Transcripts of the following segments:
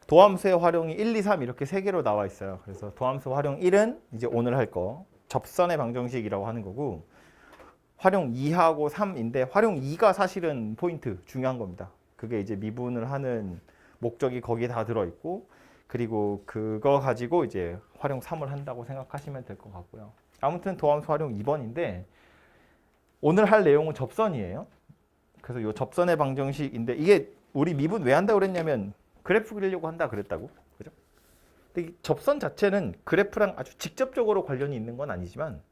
도함수의 활용이 1, 2, 3 이렇게 세 개로 나와 있어요. 그래서 도함수 활용 1은 이제 오늘 할 거 접선의 방정식이라고 하는 거고, 활용 2하고 3인데 활용 2가 사실은 포인트 중요한 겁니다. 그게 이제 미분을 하는 목적이 거기에 다 들어있고, 그리고 그거 가지고 이제 활용 3을 한다고 생각하시면 될 것 같고요. 아무튼 도함수 활용 2번인데 오늘 할 내용은 접선이에요. 그래서 이 접선의 방정식인데, 이게 우리 미분 왜 한다고 그랬냐면 그래프 그리려고 한다 그랬다고. 그죠? 근데 이 접선 자체는 그래프랑 아주 직접적으로 관련이 있는 건 아니지만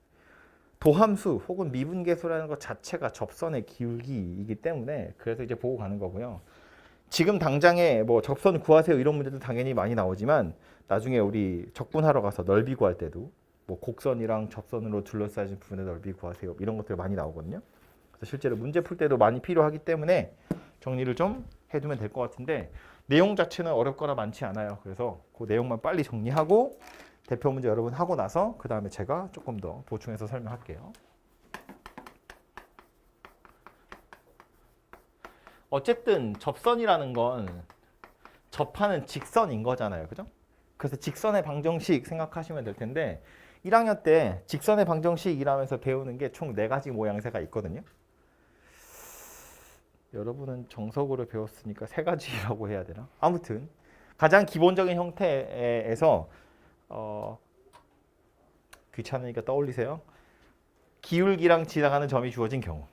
도함수 혹은 미분계수라는 것 자체가 접선의 기울기이기 때문에 그래서 이제 보고 가는 거고요. 지금 당장에 뭐 접선 구하세요 이런 문제도 당연히 많이 나오지만 나중에 우리 적분하러 가서 넓이 구할 때도 뭐 곡선이랑 접선으로 둘러싸여진 부분의 넓이 구하세요 이런 것들 많이 나오거든요. 그래서 실제로 문제 풀 때도 많이 필요하기 때문에 정리를 좀 해두면 될 것 같은데, 내용 자체는 어렵거나 많지 않아요. 그래서 그 내용만 빨리 정리하고 대표 문제 여러분 하고 나서 그 다음에 제가 조금 더 보충해서 설명할게요. 어쨌든 접선이라는 건 접하는 직선인 거잖아요. 그죠? 그래서 직선의 방정식 생각하시면 될 텐데 1학년 때 직선의 방정식이라면서 배우는 게 총 4가지 모양새가 있거든요. 여러분은 정석으로 배웠으니까 3가지라고 해야 되나? 아무튼 가장 기본적인 형태에서 귀찮으니까 떠올리세요. 기울기랑 지나가는 점이 주어진 경우.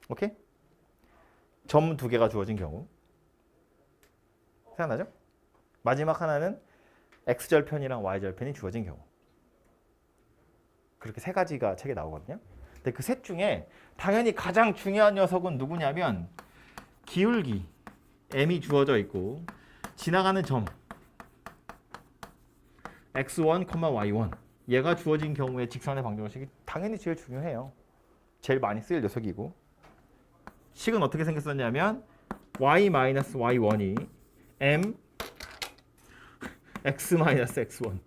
오케이? 점 2개가 주어진 경우. 생각나죠? 마지막 하나는 x절편이랑 y절편이 주어진 경우. 그렇게 3가지가 책에 나오거든요. 근데 그 셋 중에 당연히 가장 중요한 녀석은 누구냐면 기울기 m이 주어져 있고 지나가는 점 x1, y1 얘가 주어진 경우에 직선의 방정식이 당연히 제일 중요해요. 제일 많이 쓰일 녀석이고, 식은 어떻게 생겼었냐면 y-y1이 m x-x1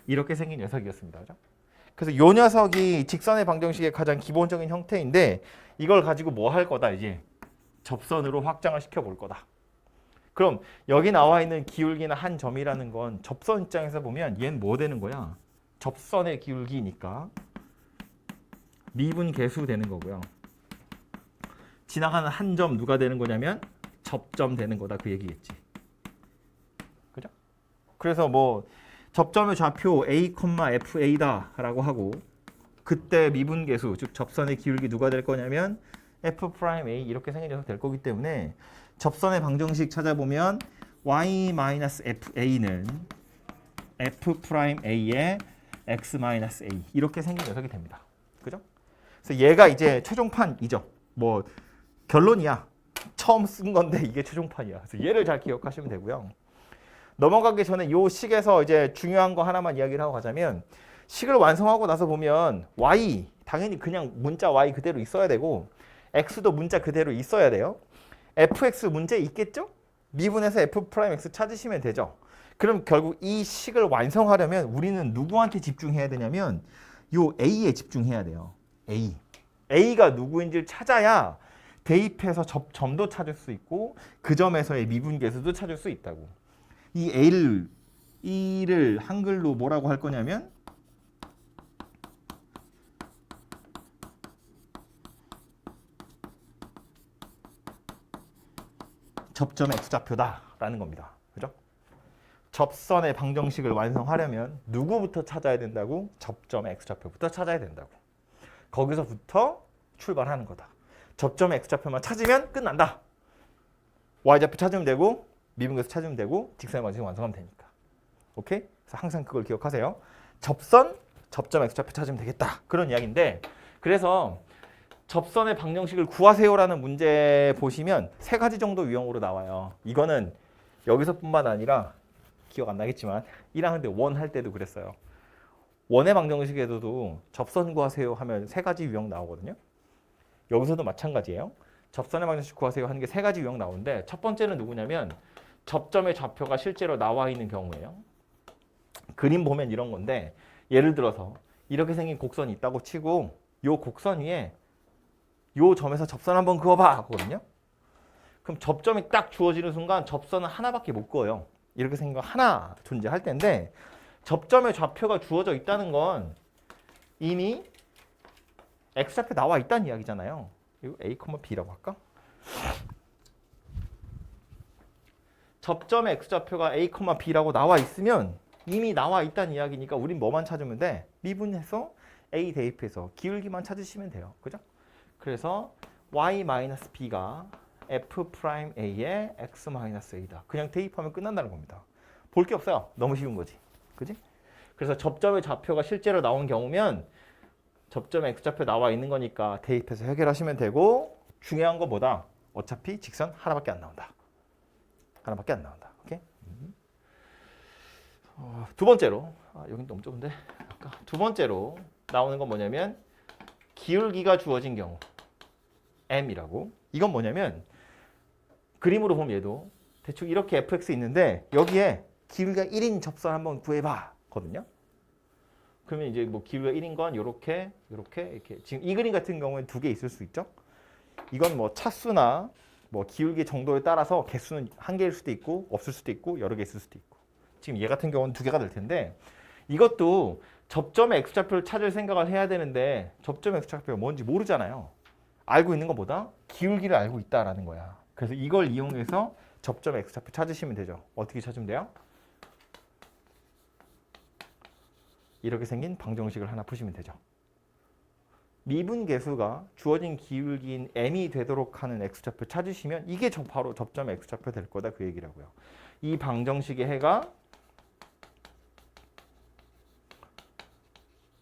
이렇게 생긴 녀석이었습니다. 그죠? 그래서 이 녀석이 직선의 방정식의 가장 기본적인 형태인데 이걸 가지고 뭐 할 거다, 이제 접선으로 확장을 시켜 볼 거다. 그럼 여기 나와 있는 기울기나 한 점이라는 건 접선 입장에서 보면 얘는 뭐 되는 거야? 접선의 기울기니까 미분 계수 되는 거고요. 지나가는 한 점 누가 되는 거냐면 접점 되는 거다, 그 얘기겠지. 그죠? 그래서 뭐 접점의 좌표 a, fa다라고 하고 그때 미분 계수, 즉 접선의 기울기 누가 될 거냐면 f'(a) 이렇게 생긴 녀석 될 거기 때문에 접선의 방정식 찾아보면 y-fa는 f'a의 x-a 이렇게 생긴 녀석이 됩니다. 그죠? 그래서 얘가 이제 최종판이죠. 뭐 결론이야. 처음 쓴 건데 이게 최종판이야. 그래서 얘를 잘 기억하시면 되고요. 넘어가기 전에 이 식에서 이제 중요한 거 하나만 이야기를 하고 가자면, 식을 완성하고 나서 보면 y 당연히 그냥 문자 y 그대로 있어야 되고 x도 문자 그대로 있어야 돼요. fx 문제 있겠죠? 미분해서 f'x 찾으시면 되죠. 그럼 결국 이 식을 완성하려면 우리는 누구한테 집중해야 되냐면 요 a에 집중해야 돼요. a가 누구인지를 찾아야 대입해서 점도 찾을 수 있고 그 점에서의 미분 계수도 찾을 수 있다고. 이 A를 한글로 뭐라고 할 거냐면 접점 X좌표다라는 겁니다. 그죠? 접선의 방정식을 완성하려면 누구부터 찾아야 된다고? 접점 X좌표부터 찾아야 된다고. 거기서부터 출발하는 거다. 접점 X좌표만 찾으면 끝난다. Y좌표 찾으면 되고 미분계수 찾으면 되고 직선의 방정식 완성하면 되니까. 오케이? 그래서 항상 그걸 기억하세요. 접선, 접점 X좌표 찾으면 되겠다. 그런 이야기인데, 그래서 접선의 방정식을 구하세요라는 문제 보시면 3가지 정도 유형으로 나와요. 이거는 여기서뿐만 아니라 기억 안 나겠지만 1학년 때 원 할 때도 그랬어요. 원의 방정식에서도 접선 구하세요 하면 3가지 유형 나오거든요. 여기서도 마찬가지예요. 접선의 방정식 구하세요 하는 게 3가지 유형 나오는데, 첫 번째는 누구냐면 접점의 좌표가 실제로 나와 있는 경우예요. 그림 보면 이런 건데, 예를 들어서 이렇게 생긴 곡선이 있다고 치고 요 곡선 위에 요 점에서 접선 한번 그어봐 하거든요. 그럼 접점이 딱 주어지는 순간 접선은 하나밖에 못 그어요. 이렇게 생긴 거 하나 존재할 텐데 접점의 좌표가 주어져 있다는 건 이미 x좌표 나와 있다는 이야기잖아요. 이거 a, b라고 할까? 접점의 x좌표가 a, b라고 나와 있으면 이미 나와 있다는 이야기니까 우린 뭐만 찾으면 돼? 미분해서 a 대입해서 기울기만 찾으시면 돼요. 그죠? 그래서 y-b가 f'a의 x-a다. 그냥 대입하면 끝난다는 겁니다. 볼 게 없어요. 너무 쉬운 거지. 그지? 그래서 접점의 좌표가 실제로 나온 경우면 접점의 x좌표 나와 있는 거니까 대입해서 해결하시면 되고 중요한 거 뭐다? 어차피 직선 하나밖에 안 나온다. 하나밖에 안 나온다. 오케이? 두 번째로 여긴 너무 좁은데 두 번째로 나오는 건 뭐냐면 기울기가 주어진 경우 m이라고. 이건 뭐냐면 그림으로 보면 얘도 대충 이렇게 fx 있는데 여기에 기울기가 1인 접선 한번 구해봐 거든요. 그러면 이제 뭐 기울기가 1인 건 이렇게 지금 이 그림 같은 경우에는 두 개 있을 수 있죠. 이건 뭐 차수나 뭐 기울기 정도에 따라서 개수는 한 개일 수도 있고 없을 수도 있고 여러 개 있을 수도 있고 지금 얘 같은 경우는 두 개가 될 텐데 이것도 접점의 x좌표를 찾을 생각을 해야 되는데 접점의 x좌표가 뭔지 모르잖아요. 알고 있는 것보다 기울기를 알고 있다라는 거야. 그래서 이걸 이용해서 접점의 x좌표 찾으시면 되죠. 어떻게 찾으면 돼요? 이렇게 생긴 방정식을 하나 푸시면 되죠. 미분 계수가 주어진 기울기인 m이 되도록 하는 x좌표 찾으시면 이게 바로 접점의 x좌표 될 거다 그 얘기라고요. 이 방정식의 해가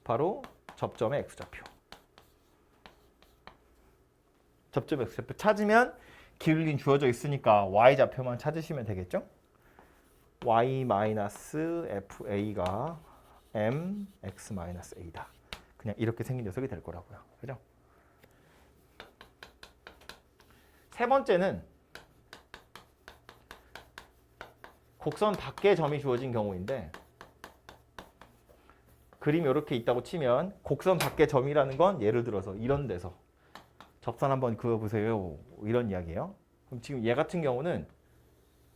바로 접점의 x좌표. 접점의 x좌표 찾으면 기울기는 주어져 있으니까 y좌표만 찾으시면 되겠죠? y-fa가 m x-a다. 그냥 이렇게 생긴 녀석이 될 거라고요. 그죠? 세 번째는 곡선 밖에 점이 주어진 경우인데 그림이 이렇게 있다고 치면 곡선 밖에 점이라는 건 예를 들어서 이런 데서 접선 한번 그어보세요. 이런 이야기예요. 그럼 지금 얘 같은 경우는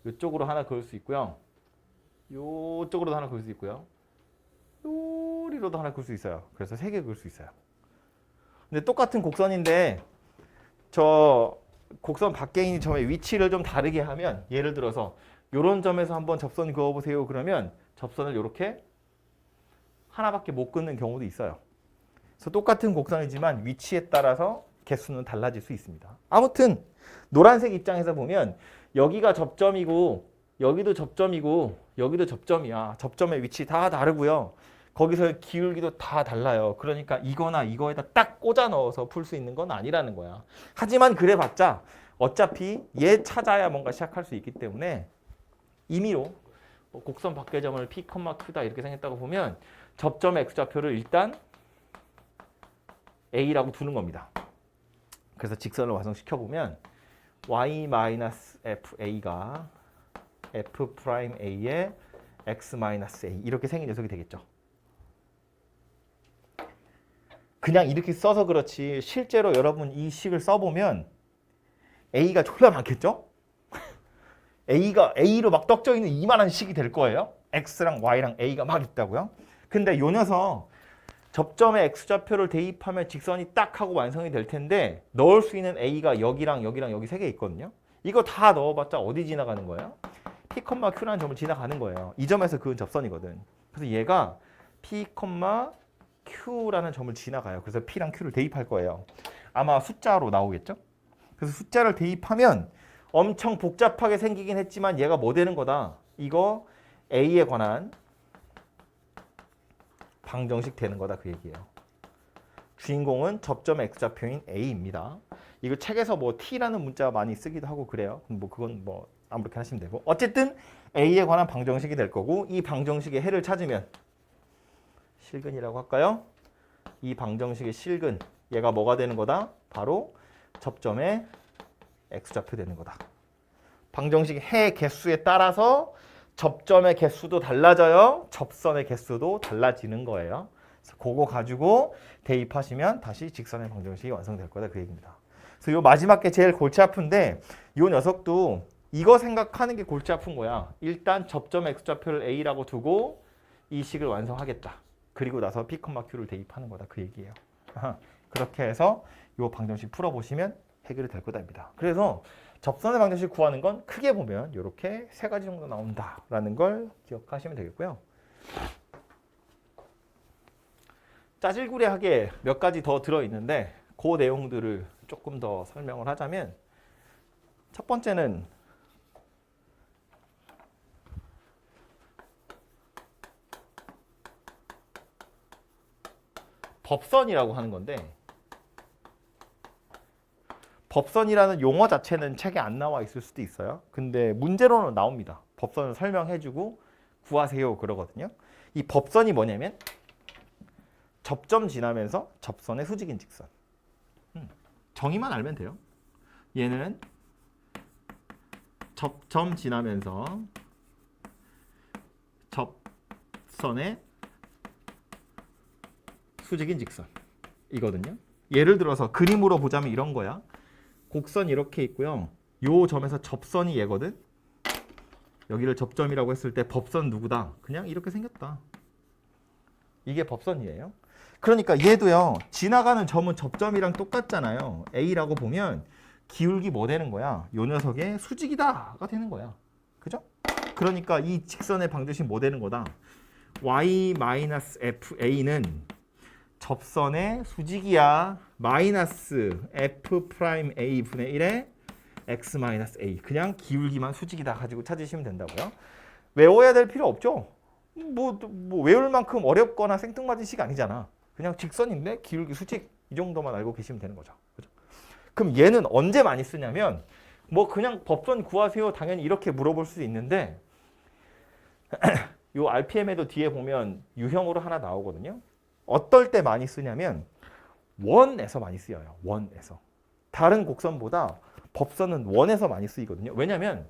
이쪽으로 하나 그을 수 있고요. 이쪽으로도 하나 그을 수 있고요. 요리로도 하나 그을 수 있어요. 그래서 3개 그을 수 있어요. 근데 똑같은 곡선인데 저 곡선 밖에 있는 점의 위치를 좀 다르게 하면 예를 들어서 이런 점에서 한번 접선 그어보세요. 그러면 접선을 이렇게 하나밖에 못 긋는 경우도 있어요. 그래서 똑같은 곡선이지만 위치에 따라서 개수는 달라질 수 있습니다. 아무튼 노란색 입장에서 보면 여기가 접점이고 여기도 접점이고 여기도 접점이야. 접점의 위치 다 다르고요. 거기서 기울기도 다 달라요. 그러니까 이거나 이거에다 딱 꽂아 넣어서 풀 수 있는 건 아니라는 거야. 하지만 그래봤자 어차피 얘 찾아야 뭔가 시작할 수 있기 때문에 임의로 곡선 밖의 점을 P, Q다 이렇게 생겼다고 보면 접점의 x좌표를 일단 A라고 두는 겁니다. 그래서 직선을 완성시켜보면 y-fa가 f'a의 x-a 이렇게 생긴 녀석이 되겠죠. 그냥 이렇게 써서 그렇지 실제로 여러분 이 식을 써보면 a가 졸라 많겠죠? a가 a로 막 떡져 있는 이만한 식이 될 거예요. x랑 y랑 a가 막 있다고요. 근데 요 녀석 접점의 x좌표를 대입하면 직선이 딱 하고 완성이 될 텐데 넣을 수 있는 a가 여기랑 여기랑 여기 3개 있거든요. 이거 다 넣어봤자 어디 지나가는 거예요? P, Q라는 점을 지나가는 거예요. 이 점에서 그은 접선이거든. 그래서 얘가 P, Q라는 점을 지나가요. 그래서 P랑 Q를 대입할 거예요. 아마 숫자로 나오겠죠? 그래서 숫자를 대입하면 엄청 복잡하게 생기긴 했지만 얘가 뭐 되는 거다? 이거 A에 관한 방정식 되는 거다 그 얘기예요. 주인공은 접점의 x좌표인 A입니다. 이거 책에서 뭐 T라는 문자 많이 쓰기도 하고 그래요. 뭐 그건 뭐 아무렇게 하시면 되고 어쨌든 A에 관한 방정식이 될 거고 이 방정식의 해를 찾으면 실근이라고 할까요? 이 방정식의 실근 얘가 뭐가 되는 거다? 바로 접점의 x좌표 되는 거다. 방정식의 해 개수에 따라서 접점의 개수도 달라져요. 접선의 개수도 달라지는 거예요. 그래서 그거 가지고 대입하시면 다시 직선의 방정식이 완성될 거다 그 얘기입니다. 그래서 요 마지막 게 제일 골치 아픈데 요 녀석도 이거 생각하는 게 골치 아픈 거야. 일단 접점 x좌표를 a라고 두고 이 식을 완성하겠다. 그리고 나서 p, q를 대입하는 거다. 그 얘기예요. 그렇게 해서 요 방정식 풀어보시면 해결이 될 거다입니다. 그래서 접선의 방정식 구하는 건 크게 보면 이렇게 세 가지 정도 나온다라는 걸 기억하시면 되겠고요. 짜질구레하게 몇 가지 더 들어있는데 그 내용들을 조금 더 설명을 하자면 첫 번째는 법선이라고 하는 건데 법선이라는 용어 자체는 책에 안 나와 있을 수도 있어요. 근데 문제로는 나옵니다. 법선을 설명해주고 구하세요 그러거든요. 이 법선이 뭐냐면 접점 지나면서 접선의 수직인 직선. 정의만 알면 돼요. 얘는 접점 지나면서 접선의 수직인 직선 이거든요. 예를 들어서 그림으로 보자면 이런 거야. 곡선이 이렇게 있고요. 요 점에서 접선이 얘거든. 여기를 접점이라고 했을 때 법선 누구다? 그냥 이렇게 생겼다. 이게 법선이에요. 그러니까 얘도요. 지나가는 점은 접점이랑 똑같잖아요. A라고 보면 기울기 뭐 되는 거야? 요 녀석의 수직이다가 되는 거야. 그죠? 그러니까 이 직선의 방정식 뭐 되는 거다? y-fa는 접선의 수직이야. 마이너스 f 프라임 a 분의 1에 x-a. 그냥 기울기만 수직이다 가지고 찾으시면 된다고요. 외워야 될 필요 없죠. 뭐 외울 만큼 어렵거나 생뚱맞은 식 아니잖아. 그냥 직선인데 기울기 수직 이 정도만 알고 계시면 되는 거죠. 그죠? 그럼 얘는 언제 많이 쓰냐면 뭐 그냥 법선 구하세요 당연히 이렇게 물어볼 수 있는데 요 RPM에도 뒤에 보면 유형으로 하나 나오거든요. 어떨 때 많이 쓰냐면 원에서 많이 쓰여요. 원에서. 다른 곡선보다 법선은 원에서 많이 쓰이거든요. 왜냐면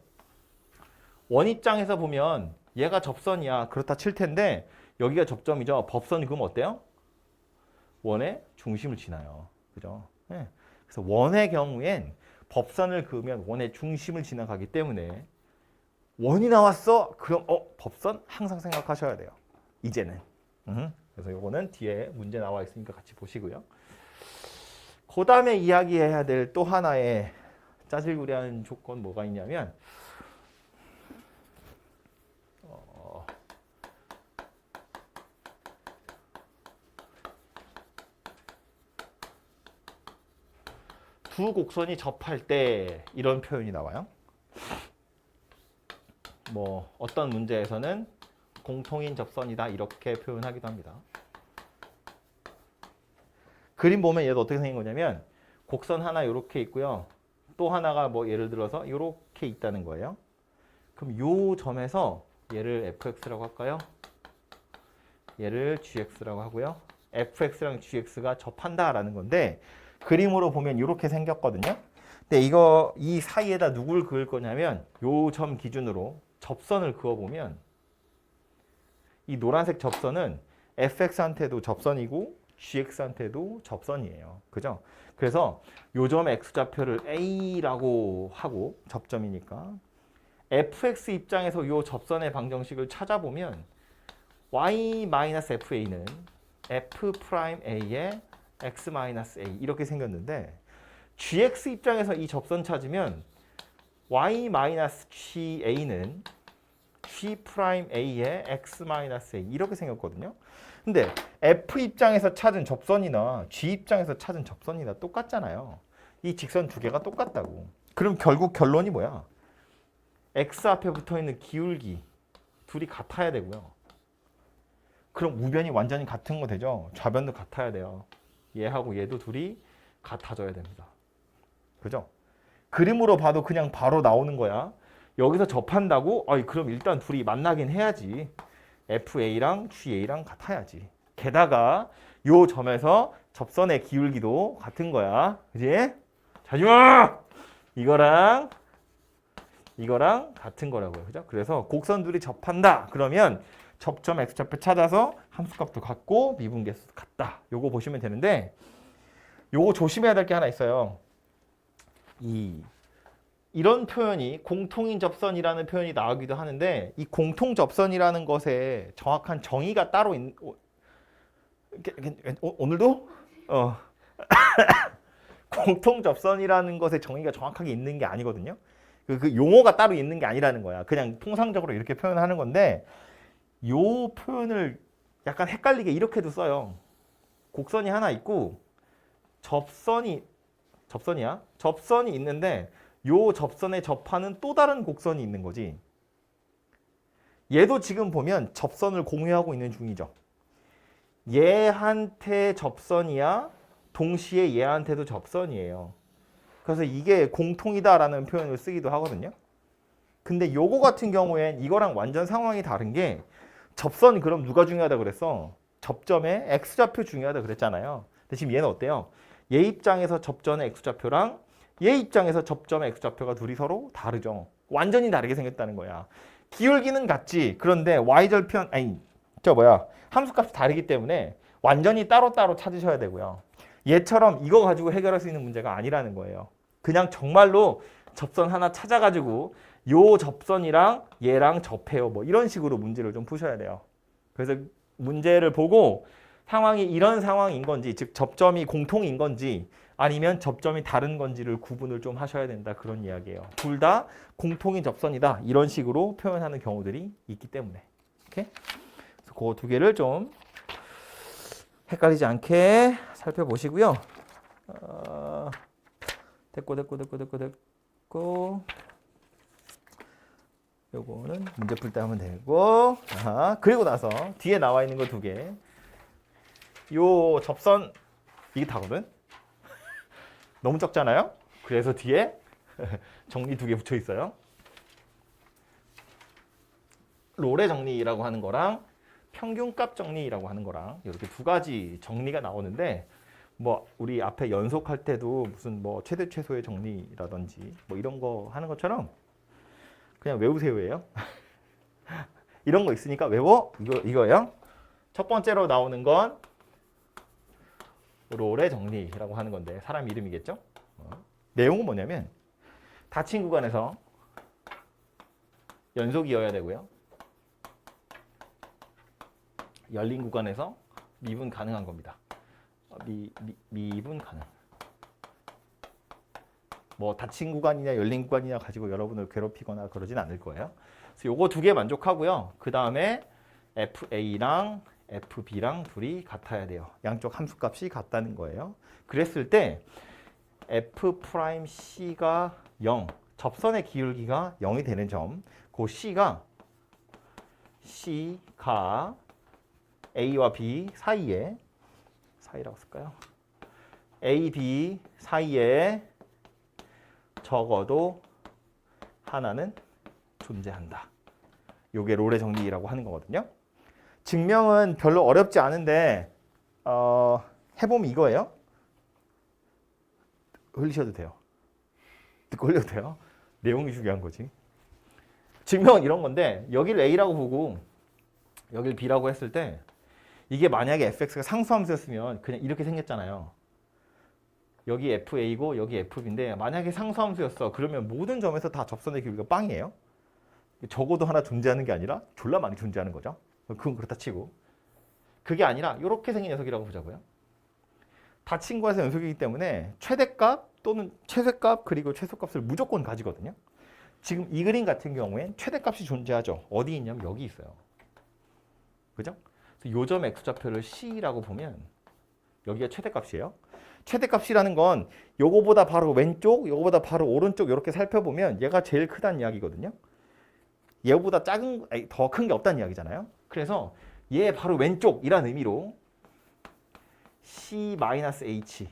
원 입장에서 보면 얘가 접선이야. 그렇다 칠 텐데 여기가 접점이죠. 법선이 그럼 어때요? 원의 중심을 지나요. 그죠? 네. 그래서 원의 경우엔 법선을 그으면 원의 중심을 지나가기 때문에 원이 나왔어? 그럼 법선 항상 생각하셔야 돼요. 이제는. 그래서 요거는 뒤에 문제 나와 있으니까 같이 보시고요. 그 다음에 이야기해야 될 또 하나의 짜질구리한 조건 뭐가 있냐면 두 곡선이 접할 때 이런 표현이 나와요. 뭐 어떤 문제에서는 공통인 접선이다 이렇게 표현하기도 합니다. 그림 보면 얘도 어떻게 생긴 거냐면 곡선 하나 이렇게 있고요. 또 하나가 뭐 예를 들어서 이렇게 있다는 거예요. 그럼 요 점에서 얘를 fx라고 할까요? 얘를 gx라고 하고요. fx랑 gx가 접한다라는 건데 그림으로 보면 이렇게 생겼거든요. 근데 이거 이 사이에다 누굴 그을 거냐면 요 점 기준으로 접선을 그어보면 이 노란색 접선은 fx한테도 접선이고 gx한테도 접선이에요. 그죠? 그래서 요 점 x좌표를 a라고 하고 접점이니까 fx 입장에서 요 접선의 방정식을 찾아보면 y-fa는 f'a의 x-a 이렇게 생겼는데 gx 입장에서 이 접선 찾으면 y-ga는 g'a의 x-a 이렇게 생겼거든요. 근데 f 입장에서 찾은 접선이나 g 입장에서 찾은 접선이나 똑같잖아요. 이 직선 두 개가 똑같다고. 그럼 결국 결론이 뭐야? x 앞에 붙어있는 기울기 둘이 같아야 되고요. 그럼 우변이 완전히 같은 거 되죠? 좌변도 같아야 돼요. 얘하고 얘도 둘이 같아져야 됩니다. 그죠? 그림으로 봐도 그냥 바로 나오는 거야. 여기서 접한다고? 그럼 일단 둘이 만나긴 해야지. FA랑 GA랑 같아야지. 게다가 요 점에서 접선의 기울기도 같은 거야. 그지? 자지마! 이거랑 같은 거라고요. 그죠? 그래서 곡선 둘이 접한다. 그러면 접점 x좌표 찾아서 함수값도 같고 미분계수도 같다. 요거 보시면 되는데 요거 조심해야 될 게 하나 있어요. 이런 표현이 공통인 접선이라는 표현이 나오기도 하는데 이 공통 접선이라는 것에 정확한 정의가 따로 오늘도 공통 접선이라는 것의 정의가 정확하게 있는 게 아니거든요. 그 용어가 따로 있는 게 아니라는 거야. 그냥 통상적으로 이렇게 표현하는 건데 요 표현을 약간 헷갈리게 이렇게도 써요. 곡선이 하나 있고 접선이 있는데 요 접선에 접하는 또 다른 곡선이 있는 거지. 얘도 지금 보면 접선을 공유하고 있는 중이죠. 얘한테 접선이야. 동시에 얘한테도 접선이에요. 그래서 이게 공통이다라는 표현을 쓰기도 하거든요. 근데 요거 같은 경우엔 이거랑 완전 상황이 다른 게 접선이 그럼 누가 중요하다 그랬어? 접점의 x좌표 중요하다 그랬잖아요. 근데 지금 얘는 어때요? 얘 입장에서 접전의 x좌표랑 얘 입장에서 접점의 x좌표가 둘이 서로 다르죠. 완전히 다르게 생겼다는 거야. 기울기는 같지. 그런데 y절편 함수값이 다르기 때문에 완전히 따로따로 찾으셔야 되고요. 얘처럼 이거 가지고 해결할 수 있는 문제가 아니라는 거예요. 그냥 정말로 접선 하나 찾아가지고 요 접선이랑 얘랑 접해요. 뭐 이런 식으로 문제를 좀 푸셔야 돼요. 그래서 문제를 보고 상황이 이런 상황인 건지, 즉 접점이 공통인 건지 아니면 접점이 다른 건지를 구분을 좀 하셔야 된다. 그런 이야기예요. 둘 다 공통인 접선이다. 이런 식으로 표현하는 경우들이 있기 때문에. 오케이? 그래서 그 두 개를 좀 헷갈리지 않게 살펴보시고요. 됐고. 요거는 문제 풀 때 하면 되고. 그리고 나서 뒤에 나와 있는 거 두 개. 요 접선 이게 다거든. 너무 적잖아요. 그래서 뒤에 정리 두 개 붙여 있어요. 롤의 정리라고 하는 거랑 평균값 정리라고 하는 거랑 이렇게 두 가지 정리가 나오는데 뭐 우리 앞에 연속할 때도 무슨 뭐 최대 최소의 정리라든지 뭐 이런 거 하는 것처럼 그냥 외우세요예요. 이런 거 있으니까 외워. 이거예요. 첫 번째로 나오는 건 롤의 정리라고 하는 건데 사람 이름이겠죠. 내용은 뭐냐면 닫힌 구간에서 연속이어야 되고요. 열린 구간에서 미분 가능한 겁니다. 미분 가능. 뭐 닫힌 구간이냐 열린 구간이냐 가지고 여러분을 괴롭히거나 그러진 않을 거예요. 그래서 요거 두 개 만족하고요. 그 다음에 FA랑 FB랑 둘이 같아야 돼요. 양쪽 함수값이 같다는 거예요. 그랬을 때 F'C가 0, 접선의 기울기가 0이 되는 점, 그 C가 A와 B 사이라고 쓸까요? A, B 사이에 적어도 하나는 존재한다. 요게 롤의 정리라고 하는 거거든요. 증명은 별로 어렵지 않은데 해보면 이거예요. 흘리셔도 돼요. 듣고 흘려도 돼요. 내용이 중요한 거지. 증명은 이런 건데 여기를 A라고 보고 여기를 B라고 했을 때 이게 만약에 fx가 상수함수였으면 그냥 이렇게 생겼잖아요. 여기 FA고 여기 FB인데 만약에 상수함수였어. 그러면 모든 점에서 다 접선의 기울기가 빵이에요. 적어도 하나 존재하는 게 아니라 졸라 많이 존재하는 거죠. 그건 그렇다 치고. 그게 아니라 이렇게 생긴 녀석이라고 보자고요. 닫힌 구간에서 연속이기 때문에 최대값 또는 최소값 그리고 최소값을 무조건 가지거든요. 지금 이 그림 같은 경우엔 최대값이 존재하죠. 어디 있냐면 여기 있어요. 그죠? 요 점 x좌표를 C라고 보면 여기가 최대값이에요. 최대값이라는 건 요거보다 바로 왼쪽, 요거보다 바로 오른쪽 이렇게 살펴보면 얘가 제일 크다는 이야기거든요. 얘보다 더 큰 게 없다는 이야기잖아요. 그래서 얘 바로 왼쪽이라는 의미로 C-H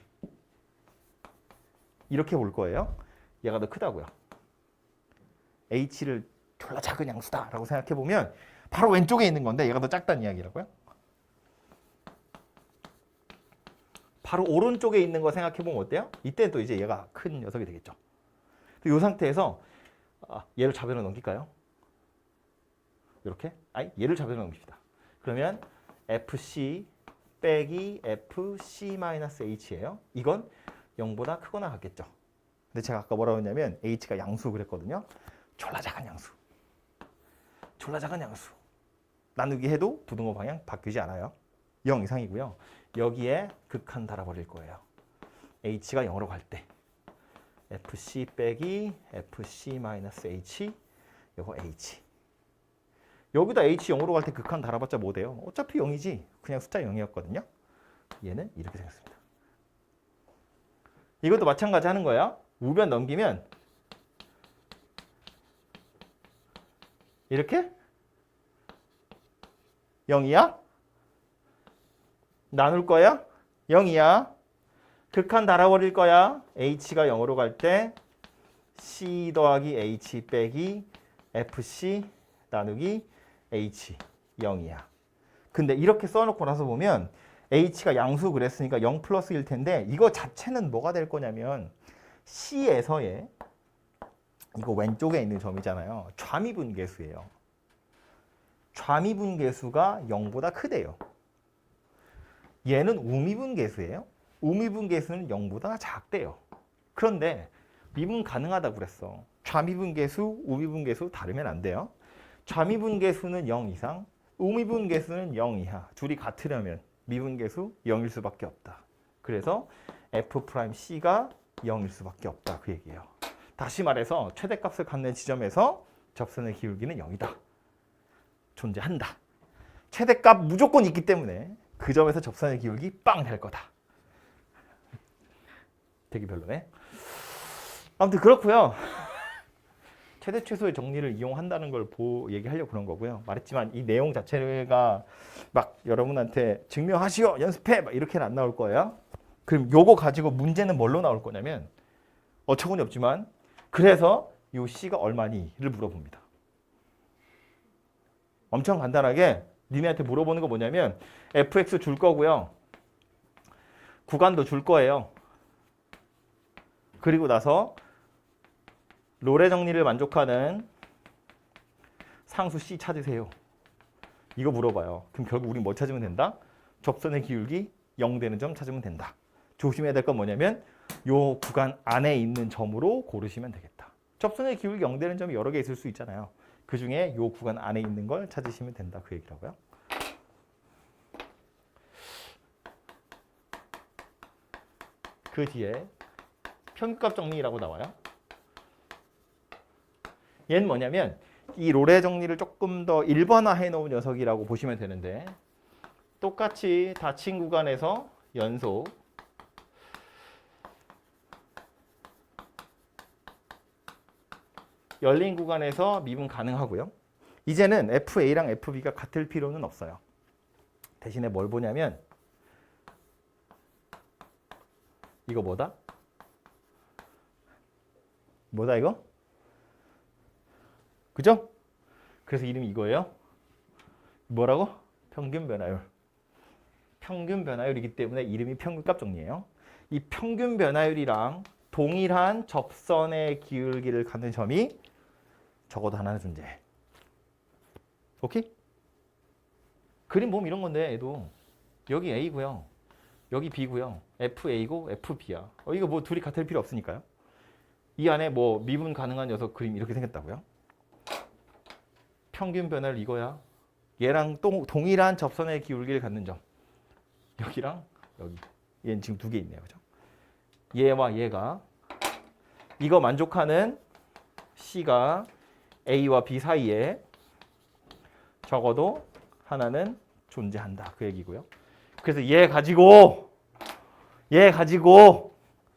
이렇게 볼 거예요. 얘가 더 크다고요. H를 졸라 작은 양수다라고 생각해보면 바로 왼쪽에 있는 건데 얘가 더 작다는 이야기라고요. 바로 오른쪽에 있는 거 생각해보면 어때요? 이때 또 이제 얘가 큰 녀석이 되겠죠. 이 상태에서 얘를 좌변으로 넘길까요? 이렇게? 얘를 좌변으로 넘깁시다. 그러면 FC 빼기 FC-H예요. 이건 0보다 크거나 같겠죠. 근데 제가 아까 뭐라고 했냐면 h가 양수 그랬거든요. 졸라 작은 양수. 졸라 작은 양수. 나누기 해도 부등호 방향 바뀌지 않아요. 0 이상이고요. 여기에 극한 달아버릴 거예요. h가 0으로 갈 때. fc 빼기 fc-h 요거 h. 여기다 h 0으로 갈 때 극한 달아봤자 뭐 돼요? 어차피 0이지. 그냥 숫자 0이었거든요. 얘는 이렇게 생겼습니다. 이것도 마찬가지 하는 거야. 우변 넘기면 이렇게 0이야? 나눌 거야? 0이야. 극한 달아버릴 거야. h가 0으로 갈 때 c 더하기 h 빼기 fc 나누기 h 0이야. 근데 이렇게 써놓고 나서 보면 h가 양수 그랬으니까 0 플러스 1 텐데 이거 자체는 뭐가 될 거냐면 c에서의 이거 왼쪽에 있는 점이잖아요. 좌미분계수예요. 좌미분계수가 0보다 크대요. 얘는 우미분계수예요. 우미분계수는 0보다 작대요. 그런데 미분 가능하다고 그랬어. 좌미분계수, 우미분계수 다르면 안 돼요. 좌미분계수는 0 이상, 우미분계수는 0 이하. 둘이 같으려면 미분계수 0일 수밖에 없다. 그래서 f'C가 0일 수밖에 없다. 그 얘기예요. 다시 말해서 최대값을 갖는 지점에서 접선의 기울기는 0이다. 존재한다. 최대값 무조건 있기 때문에 그 점에서 접선의 기울기 빵 될 거다. 되게 별로네. 아무튼 그렇고요. 최대 최소의 정리를 이용한다는 걸 얘기하려고 그런 거고요. 말했지만 이 내용 자체가 막 여러분한테 증명하시오, 연습해 막 이렇게는 안 나올 거예요. 그럼 요거 가지고 문제는 뭘로 나올 거냐면 어처구니 없지만 그래서 요 C가 얼마니를 물어봅니다. 엄청 간단하게 니네한테 물어보는 거 뭐냐면 fx 줄 거고요. 구간도 줄 거예요. 그리고 나서 롤의 정리를 만족하는 상수 C 찾으세요. 이거 물어봐요. 그럼 결국 우린 뭐 찾으면 된다? 접선의 기울기 0 되는 점 찾으면 된다. 조심해야 될 건 뭐냐면 요 구간 안에 있는 점으로 고르시면 되겠다. 접선의 기울기 0 되는 점이 여러 개 있을 수 있잖아요. 그 중에 요 구간 안에 있는 걸 찾으시면 된다. 그 얘기라고요. 그 뒤에 평균값 정리라고 나와요. 얘는 뭐냐면 이 롤의 정리를 조금 더 일반화해 놓은 녀석이라고 보시면 되는데 똑같이 닫힌 구간에서 연속 열린 구간에서 미분 가능하고요. 이제는 FA랑 FB가 같을 필요는 없어요. 대신에 뭘 보냐면 이거 뭐다? 뭐다 이거? 그죠? 그래서 이름이 이거예요. 뭐라고? 평균 변화율. 평균 변화율이기 때문에 이름이 평균값 정리예요. 이 평균 변화율이랑 동일한 접선의 기울기를 갖는 점이 적어도 하나는 존재해. 오케이? 그림 보면 이런 건데 얘도 여기 A고요. 여기 B고요. FA고 FB야. 이거 뭐 둘이 같을 필요 없으니까요. 이 안에 뭐 미분 가능한 녀석 그림 이렇게 생겼다고요. 평균 변화를 이거야. 얘랑 동일한 접선의 기울기를 갖는 점. 여기랑 여기. 얘는 지금 두 개 있네요. 그죠? 얘와 얘가 이거 만족하는 C가 A와 B 사이에 적어도 하나는 존재한다. 그 얘기고요. 그래서 얘 가지고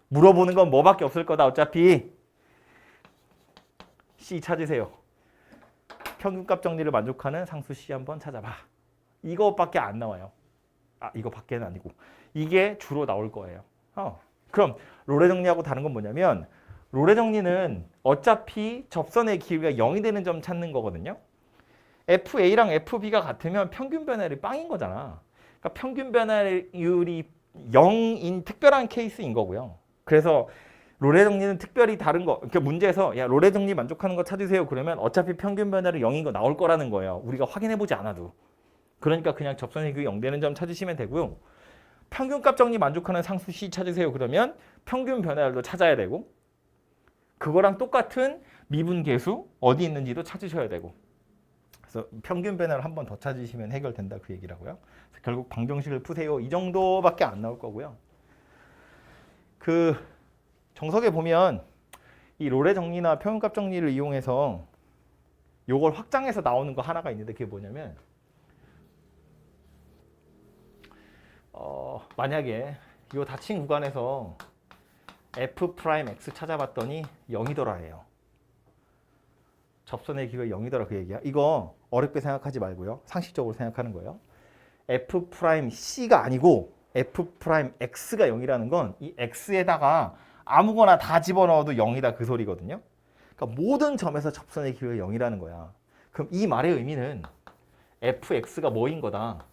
물어보는 건 뭐밖에 없을 거다. 어차피 C 찾으세요. 평균값 정리를 만족하는 상수 C 한번 찾아봐. 이거밖에 안 나와요. 이거 밖에는 아니고. 이게 주로 나올 거예요. 그럼 롤의 정리하고 다른 건 뭐냐면 롤의 정리는 어차피 접선의 기울기가 0이 되는 점 찾는 거거든요. FA랑 FB가 같으면 평균 변화율이 빵인 거잖아. 그러니까 평균 변화율이 0인 특별한 케이스인 거고요. 그래서 롤의 정리는 특별히 다른 거. 그러니까 문제에서 야 롤의 정리 만족하는 거 찾으세요. 그러면 어차피 평균 변화율이 0인 거 나올 거라는 거예요. 우리가 확인해보지 않아도. 그러니까 그냥 접선의 기울기 0 되는 점 찾으시면 되고요. 평균값 정리 만족하는 상수 C 찾으세요. 그러면 평균 변화율도 찾아야 되고 그거랑 똑같은 미분 계수 어디 있는지도 찾으셔야 되고. 그래서 평균 변화를 한 번 더 찾으시면 해결된다 그 얘기라고요. 그래서 결국 방정식을 푸세요. 이 정도밖에 안 나올 거고요. 그 정석에 보면 이 롤의 정리나 평균값 정리를 이용해서 요걸 확장해서 나오는 거 하나가 있는데 그게 뭐냐면 만약에 이 닫힌 구간에서 f 프라임 x 찾아봤더니 0이더라예요. 접선의 기호가 0이더라 그 얘기야. 이거 어렵게 생각하지 말고요. 상식적으로 생각하는 거예요. f 프라임 c가 아니고 f 프라임 x가 0이라는 건 이 x에다가 아무거나 다 집어넣어도 0이다 그 소리거든요. 그러니까 모든 점에서 접선의 기호가 0이라는 거야. 그럼 이 말의 의미는 fx가 뭐인 거다?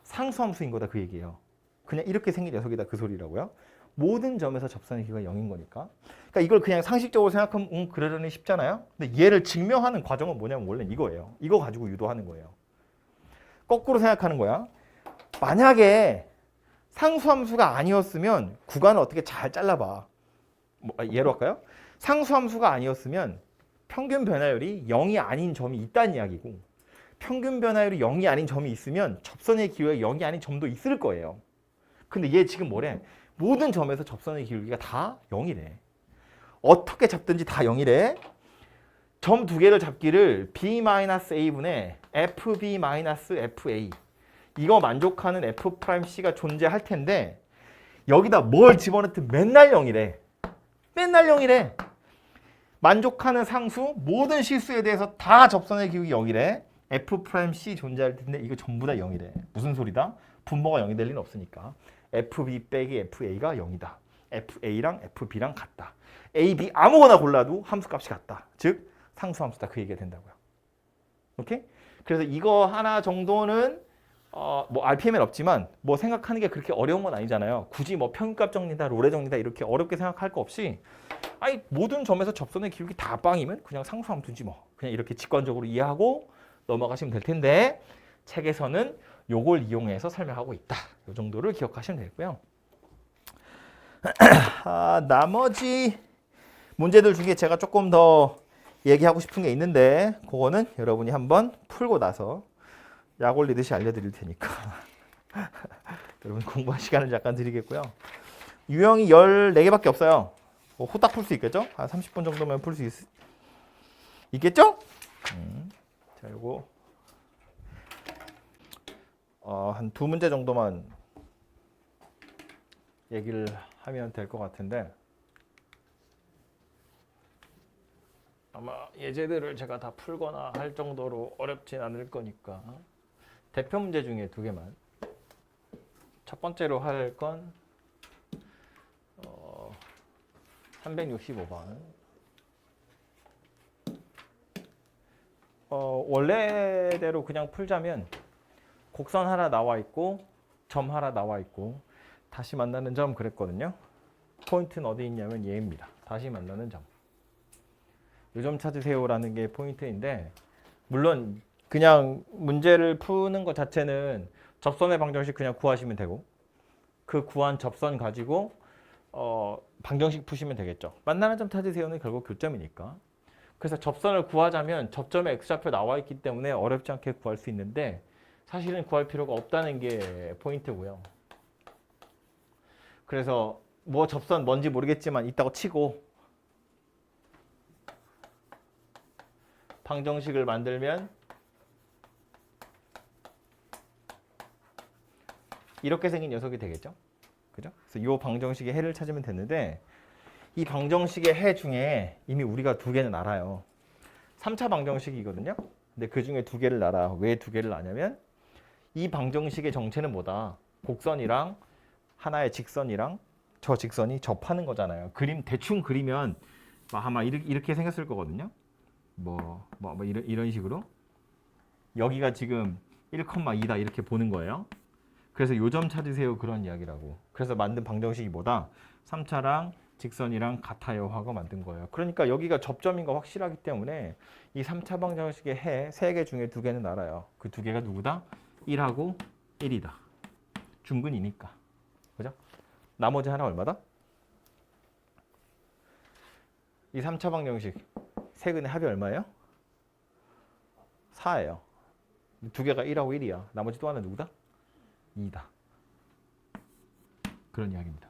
상수함수인 거다 그 얘기예요. 그냥 이렇게 생긴 녀석이다 그 소리라고요. 모든 점에서 접선의 기호가 0인 거니까. 그러니까 이걸 그냥 상식적으로 생각하면 그러려니 쉽잖아요. 근데 얘를 증명하는 과정은 뭐냐면 원래 이거예요. 이거 가지고 유도하는 거예요. 거꾸로 생각하는 거야. 만약에 상수함수가 아니었으면 구간을 어떻게 잘 잘라봐. 예로 할까요? 상수함수가 아니었으면 평균 변화율이 0이 아닌 점이 있다는 이야기고 평균 변화율이 0이 아닌 점이 있으면 접선의 기울기가 0이 아닌 점도 있을 거예요. 근데 얘 지금 뭐래? 모든 점에서 접선의 기울기가 다 0이래. 어떻게 잡든지 다 0이래. 점 두 개를 잡기를 b-a분의 fb-fa 이거 만족하는 f'c가 존재할 텐데 여기다 뭘 집어넣든 맨날 0이래. 맨날 0이래. 만족하는 상수 모든 실수에 대해서 다 접선의 기울기 0이래. f'c 존재할 텐데 이거 전부 다 0이래. 무슨 소리다? 분모가 0이 될 리는 없으니까. fb 빼기 fa가 0이다. fa랑 fb랑 같다. a, b 아무거나 골라도 함수값이 같다. 즉 상수함수다 그 얘기가 된다고요. 오케이? 그래서 이거 하나 정도는 뭐 RPM은 없지만 뭐 생각하는 게 그렇게 어려운 건 아니잖아요. 굳이 뭐 평균값 정리다, 롤의 정리다 이렇게 어렵게 생각할 거 없이 아니 모든 점에서 접선의 기울기 다 빵이면 그냥 상수함수지 뭐. 그냥 이렇게 직관적으로 이해하고 넘어가시면 될 텐데 책에서는 요걸 이용해서 설명하고 있다. 요 정도를 기억하시면 되고요. 나머지 문제들 중에 제가 조금 더 얘기하고 싶은 게 있는데 그거는 여러분이 한번 풀고 나서 약 올리듯이 알려드릴 테니까 여러분 공부할 시간을 잠깐 드리겠고요. 유형이 14개밖에 없어요. 호딱 풀 수 있겠죠? 한 30분 정도면 풀 수 있겠죠? 자, 요거 한 2문제 정도만 얘기를 하면 될 것 같은데 아마 예제들을 제가 다 풀거나 할 정도로 어렵진 않을 거니까 대표 문제 중에 2개만. 첫 번째로 할 건 365번. 원래대로 그냥 풀자면 곡선 하나 나와 있고 점 하나 나와 있고 다시 만나는 점 그랬거든요. 포인트는 어디 있냐면 얘입니다. 다시 만나는 점. 요 점 찾으세요라는 게 포인트인데 물론 그냥 문제를 푸는 것 자체는 접선의 방정식 그냥 구하시면 되고 그 구한 접선 가지고 방정식 푸시면 되겠죠. 만나는 점 찾으세요는 결국 교점이니까. 그래서 접선을 구하자면 접점에 x좌표 나와 있기 때문에 어렵지 않게 구할 수 있는데 사실은 구할 필요가 없다는 게 포인트고요. 그래서 뭐 접선 뭔지 모르겠지만 있다고 치고 방정식을 만들면 이렇게 생긴 녀석이 되겠죠. 그죠? 그래서 이 방정식의 해를 찾으면 되는데 이 방정식의 해 중에 이미 우리가 2개는 알아요. 3차 방정식이거든요. 근데 그 중에 2개를 알아. 왜 2개를 아냐면 이 방정식의 정체는 뭐다? 곡선이랑 하나의 직선이랑 저 직선이 접하는 거잖아요. 그림 대충 그리면 아마 이렇게 생겼을 거거든요. 이런 식으로 여기가 지금 1,2다 이렇게 보는 거예요. 그래서 요점 찾으세요 그런 이야기라고. 그래서 만든 방정식이 뭐다? 3차랑 직선이랑 같아요 하고 만든 거예요. 그러니까 여기가 접점인 거 확실하기 때문에 이 3차 방정식의 해 3개 중에 2개는 알아요. 그 2개가 누구다? 1하고 1이다. 중근이니까. 그죠? 나머지 하나 얼마다? 이 3차 방정식 세근의 합이 얼마예요? 4예요. 두 개가 1하고 1이야. 나머지 또 하나 누구다? 2다. 그런 이야기입니다.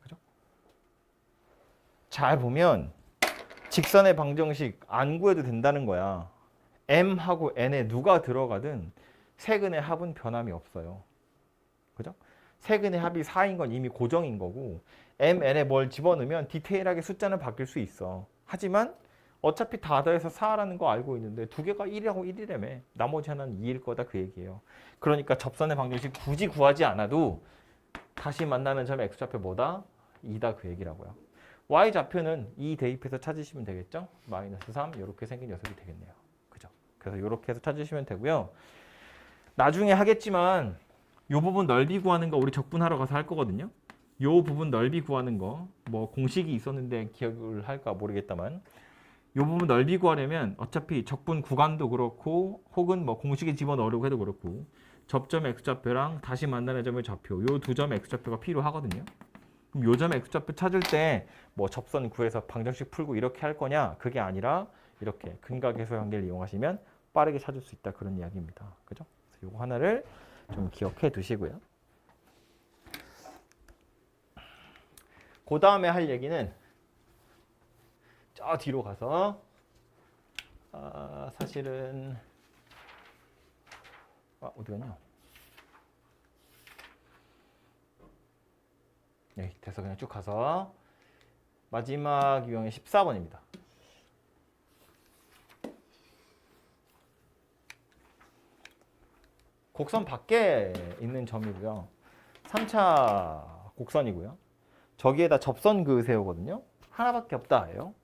그죠? 잘 보면 직선의 방정식 안 구해도 된다는 거야. m하고 n에 누가 들어가든 세근의 합은 변함이 없어요. 그죠? 세근의 합이 4인 건 이미 고정인 거고 m, n에 뭘 집어넣으면 디테일하게 숫자는 바뀔 수 있어. 하지만 어차피 다 더해서 4라는 거 알고 있는데 두 개가 1이라고 1이라며. 나머지 하나는 2일 거다 그 얘기예요. 그러니까 접선의 방정식 굳이 구하지 않아도 다시 만나는 점 x좌표 뭐다? 2다 그 얘기라고요. y좌표는 2 대입해서 찾으시면 되겠죠? 마이너스 3 이렇게 생긴 녀석이 되겠네요. 그죠? 그래서 이렇게 해서 찾으시면 되고요. 나중에 하겠지만 이 부분 넓이 구하는 거 우리 적분하러 가서 할 거거든요. 이 부분 넓이 구하는 거 뭐 공식이 있었는데 기억을 할까 모르겠다만 이 부분 넓이 구하려면 어차피 적분 구간도 그렇고 혹은 뭐 공식에 집어넣으려고 해도 그렇고 접점 x좌표랑 다시 만나는 점의 좌표 이 두 점 x좌표가 필요하거든요. 그럼 이 점 x좌표 찾을 때 뭐 접선 구해서 방정식 풀고 이렇게 할 거냐? 그게 아니라 이렇게 근각계수 관계를 이용하시면 빠르게 찾을 수 있다 그런 이야기입니다. 그죠? 그래서 이거 하나를 좀 기억해 두시고요. 그 다음에 할 얘기는 저 뒤로 가서 사실은 어디 갔냐? 네, 돼서 그냥 쭉 가서 마지막 유형의 14번입니다. 곡선 밖에 있는 점이고요. 3차 곡선이고요. 저기에다 접선 그으세요거든요. 하나밖에 없다예요.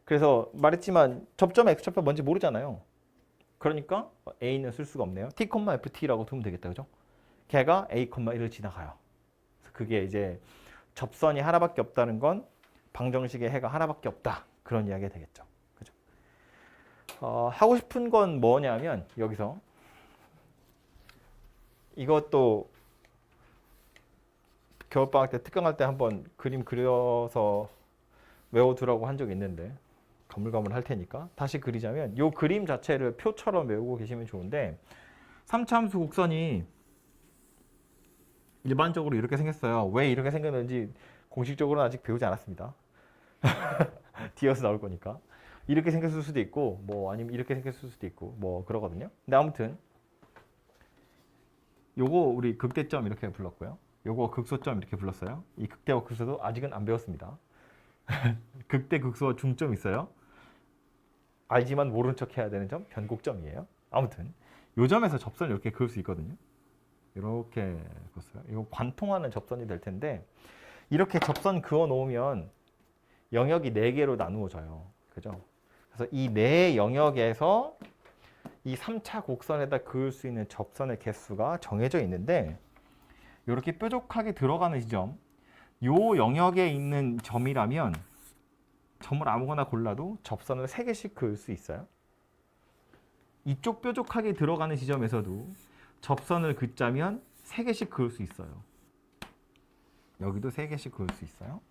그래서 말했지만 접점 x좌표 뭔지 모르잖아요. 그러니까 a는 쓸 수가 없네요. t, ft라고 두면 되겠다. 그죠? 걔가 a, 1을 지나가요. 그래서 그게 이제 접선이 하나밖에 없다는 건 방정식의 해가 하나밖에 없다. 그런 이야기가 되겠죠. 그죠? 하고 싶은 건 뭐냐면 여기서 이것도 겨울방학 때 특강할 때 한번 그림 그려서 외워두라고 한 적이 있는데 가물가물 할 테니까 다시 그리자면 이 그림 자체를 표처럼 외우고 계시면 좋은데 3차 함수 곡선이 일반적으로 이렇게 생겼어요. 왜 이렇게 생겼는지 공식적으로는 아직 배우지 않았습니다. 뒤에서 나올 거니까. 이렇게 생겼을 수도 있고 뭐 아니면 이렇게 생겼을 수도 있고 뭐 그러거든요. 근데 아무튼 요거 우리 극대점 이렇게 불렀고요. 요거 극소점 이렇게 불렀어요. 이 극대와 극소도 아직은 안 배웠습니다. 극대, 극소와 중점 있어요. 알지만 모른 척 해야 되는 점 변곡점이에요. 아무튼 요 점에서 접선을 이렇게 그을 수 있거든요. 이렇게 그었어요. 이거 관통하는 접선이 될 텐데 이렇게 접선 그어 놓으면 영역이 4개로 나누어져요. 그죠? 그래서 이 4 영역에서 이 3차 곡선에다 그을 수 있는 접선의 개수가 정해져 있는데 이렇게 뾰족하게 들어가는 지점 요 영역에 있는 점이라면 점을 아무거나 골라도 접선을 3개씩 그을 수 있어요. 이쪽 뾰족하게 들어가는 지점에서도 접선을 긋자면 3개씩 그을 수 있어요. 여기도 3개씩 그을 수 있어요.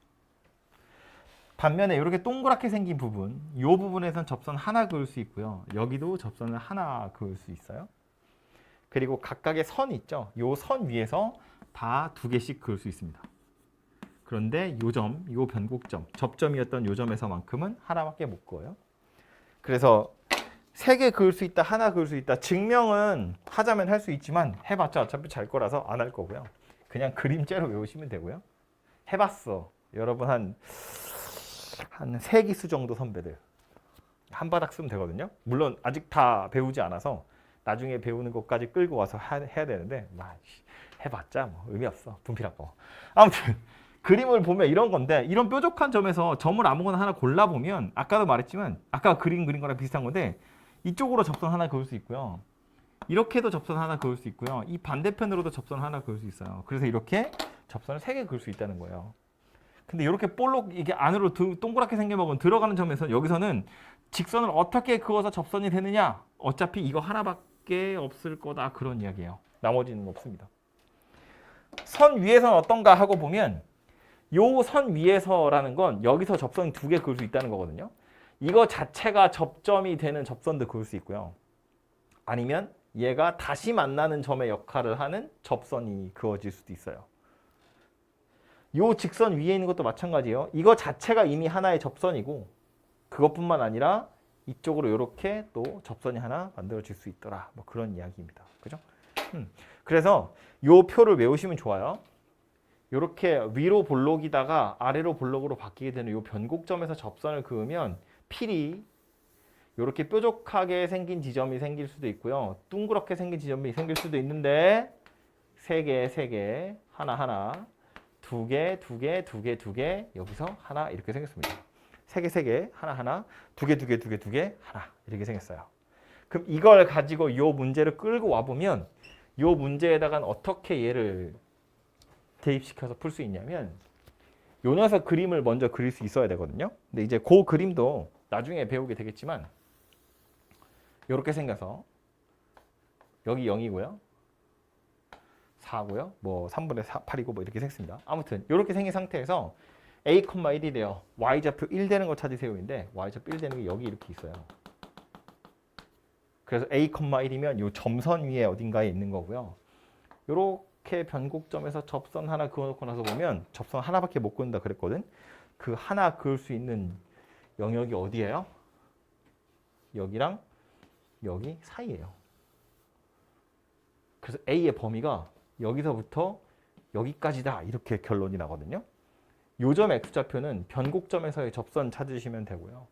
반면에 이렇게 동그랗게 생긴 부분, 이 부분에선 접선 하나 그을 수 있고요. 여기도 접선을 하나 그을 수 있어요. 그리고 각각의 선 있죠. 이 선 위에서 다 2개씩 그을 수 있습니다. 그런데 이 점, 이 변곡점, 접점이었던 이 점에서만큼은 하나밖에 못 그어요. 그래서 3개 그을 수 있다, 하나 그을 수 있다. 증명은 하자면 할 수 있지만 해봤자 어차피 잘 거라서 안 할 거고요. 그냥 그림째로 외우시면 되고요. 해봤어. 여러분 한 3기수 정도 선배들 한 바닥 쓰면 되거든요. 물론 아직 다 배우지 않아서 나중에 배우는 것까지 끌고 와서 해야 되는데 해봤자 뭐 의미 없어. 분필 아까워. 아무튼 그림을 보면 이런 건데 이런 뾰족한 점에서 점을 아무거나 하나 골라보면 아까도 말했지만 아까 그린 거랑 비슷한 건데 이쪽으로 접선 하나 그을 수 있고요. 이렇게도 접선 하나 그을 수 있고요. 이 반대편으로도 접선 하나 그을 수 있어요. 그래서 이렇게 접선을 3개 그을 수 있다는 거예요. 근데 이렇게 볼록 이게 안으로 동그랗게 생겨먹은 들어가는 점에서 여기서는 직선을 어떻게 그어서 접선이 되느냐? 어차피 이거 하나밖에 없을 거다 그런 이야기예요. 나머지는 없습니다. 선 위에서는 어떤가 하고 보면 요 선 위에서라는 건 여기서 접선 2개 그을 수 있다는 거거든요. 이거 자체가 접점이 되는 접선도 그을 수 있고요. 아니면 얘가 다시 만나는 점의 역할을 하는 접선이 그어질 수도 있어요. 요 직선 위에 있는 것도 마찬가지예요. 이거 자체가 이미 하나의 접선이고 그것뿐만 아니라 이쪽으로 이렇게 또 접선이 하나 만들어질 수 있더라. 뭐 그런 이야기입니다. 그죠? 그래서 요 표를 외우시면 좋아요. 이렇게 위로 볼록이다가 아래로 볼록으로 바뀌게 되는 요 변곡점에서 접선을 그으면 필이 이렇게 뾰족하게 생긴 지점이 생길 수도 있고요. 둥그렇게 생긴 지점이 생길 수도 있는데 세 개, 하나, 두 개, 여기서 하나 이렇게 생겼습니다. 세 개, 하나, 두 개, 하나 이렇게 생겼어요. 그럼 이걸 가지고 요 문제를 끌고 와보면 요 문제에다가 어떻게 얘를 대입시켜서 풀 수 있냐면 요 녀석 그림을 먼저 그릴 수 있어야 되거든요. 근데 이제 그 그림도 나중에 배우게 되겠지만 이렇게 생겨서 여기 0이고요. 4고요. 뭐 3분의 8이고 뭐 이렇게 생겼습니다. 아무튼 이렇게 생긴 상태에서 a, 1이 돼요. y좌표 1 되는 거 찾으세요인데 y좌표 1 되는 게 여기 이렇게 있어요. 그래서 a, 1이면 이 점선 위에 어딘가에 있는 거고요. 이렇게 변곡점에서 접선 하나 그어놓고 나서 보면 접선 하나밖에 못 그은다 그랬거든. 그 하나 그을 수 있는 영역이 어디예요? 여기랑 여기 사이예요. 그래서 A의 범위가 여기서부터 여기까지다 이렇게 결론이 나거든요. 요점 X좌표는 변곡점에서의 접선 찾으시면 되고요.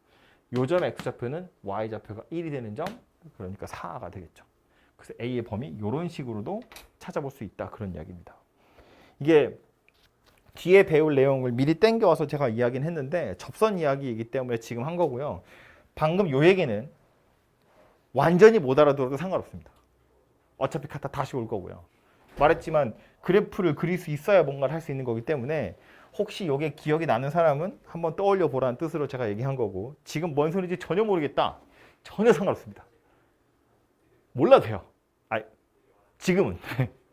요점 X좌표는 Y좌표가 1이 되는 점, 그러니까 4가 되겠죠. 그래서 A의 범위 이런 식으로도 찾아볼 수 있다 그런 이야기입니다. 이게 뒤에 배울 내용을 미리 땡겨와서 제가 이야기는 했는데 접선 이야기이기 때문에 지금 한 거고요. 방금 요 얘기는 완전히 못 알아들어도 상관없습니다. 어차피 갖다 다시 올 거고요. 말했지만 그래프를 그릴 수 있어야 뭔가를 할 수 있는 거기 때문에 혹시 이게 기억이 나는 사람은 한번 떠올려 보라는 뜻으로 제가 얘기한 거고 지금 뭔 소리인지 전혀 모르겠다. 전혀 상관없습니다. 몰라도 돼요. 지금은.